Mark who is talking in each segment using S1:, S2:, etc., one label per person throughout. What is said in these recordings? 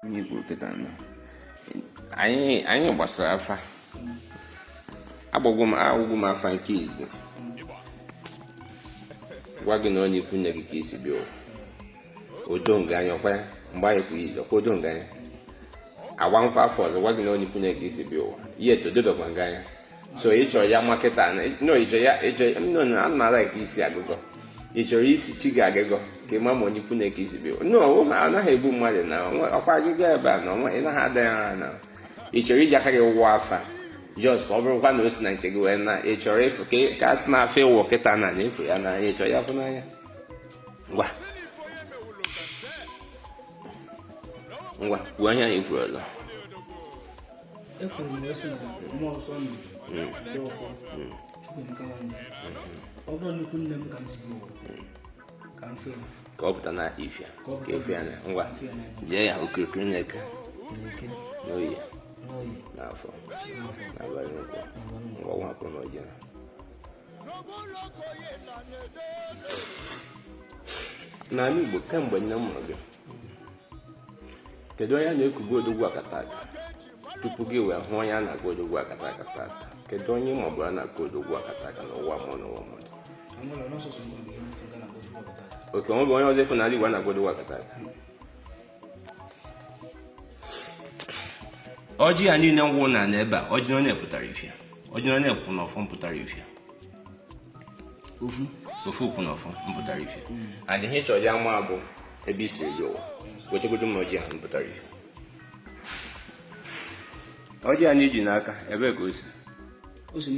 S1: Ni burkitana. Anyị gbasara afa. Agbogwo m afa nke izi. Gwa gị na onye ikwu nne gị ka isi bịa ụwa. Odonga anya kwa mgbe anyị kwuru izi ọkwa odonga anya. Agwa nkwa afọ ọzọ gwa gị na onye ikwu nne gị ka isi bịa ụwa. Ihe tododokwa nga anya. So ị chọrọ ya makịta no ana m ala ka isi agụgọ. Ị chọrọ isi chi gị agụgọ ka ịma ma onye ikwu nne ka isi bịa ụwa. No, anaghị egbu mmadụ na ọkwa agịga ebe a na ị naghị ada ya na ị chọrọ iji aka gị ụgwọ afa just ka ọ bụrụkwa na o si na nke gị wee na ị chọrọ efu ka a sị na afọ ịwụ kịta na efu ya n'anya ị chọrọ ya afọ n'anya ngwa kwuo anya anyị kwuru ọzọ ka ọ pụta na ifia ka efu ya na ngwa jee ya okirikiri na-eke n'oyi n'afọ n'abalị nkwọ ngwa nwapụ n'ọjị n'ala Igbo kemgbe nne m mụrụ gị kedu onye na-ekubu Odogwuakataka tupu gị wee hụ onye a na-agụ Odogwuakataka tata kedu onye ma ọ bụ a na-akụ Odogwuakataka n'ụwa mmụọ n'ụwa mmadụ oke ọ bụ onye ọzọ efu n'ala Igbo a na-agụ Odogwuakataka ọjị ya niile ngwụ na n'ebe a ọjị onye pụtara ifia ọjị onye kwụ n'ọfọ mpụtara ifia ofu kwụ n'ọfọ mpụtara ifia adịghị ịchọ ya ma bụ ebe isiri dị ụwa wechegodo m ọjị ahụ mpụtara ifia ọjị anyị ji n'aka ebe ka o si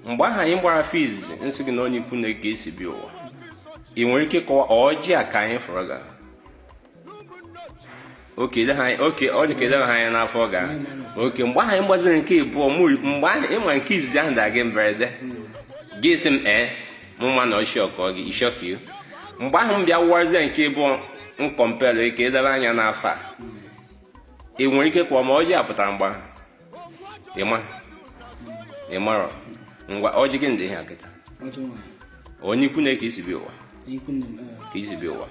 S1: mgbe ahụ anyị gbara fiz nsị gị na onye ikwu na ga esi bịa ụwa ị nwere ike kọwa ọjị a ka anyị fọrọ ga oke ọ dị ka edebe ha anya n'afọ ga oke mgbe ahụ anyị gbaziri nke ịbụọ mgbe ahụ ịma nke izizi ahụ da gị mberede gị esi m mụma na ọchịọkọ gị ishọkiu mgbe ahụ m bịa wụwazie nke ịbụọ nkọmpelụ ike edebe anya n'afọ a ị nwere ike kọwa ma ọjị apụtara mgbe ahụ ịmarọ ngwa ọjị gị ndị ihe akịta onye ikwu na ka isi bịa ụwa ka isi bịa ụwa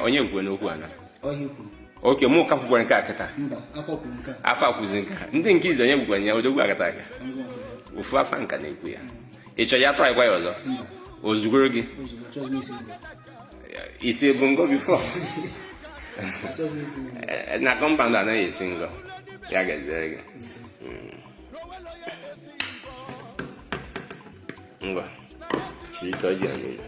S1: onye nkwe n'okwu ana oke mụ ka kwukwara nke akịta afọ akwụzi nke ndị nke izi onye gwukwara ya Odogwuakataka ofu afa nka na-ekwu ya ị chọrọ ya tụọ gwa ya ọzọ ozugoro gị isi ebu ngo bifọ na kọmpandụ anaghị esi ngo ya ga-ezere gị ngwa chiri ka ọjị ya niile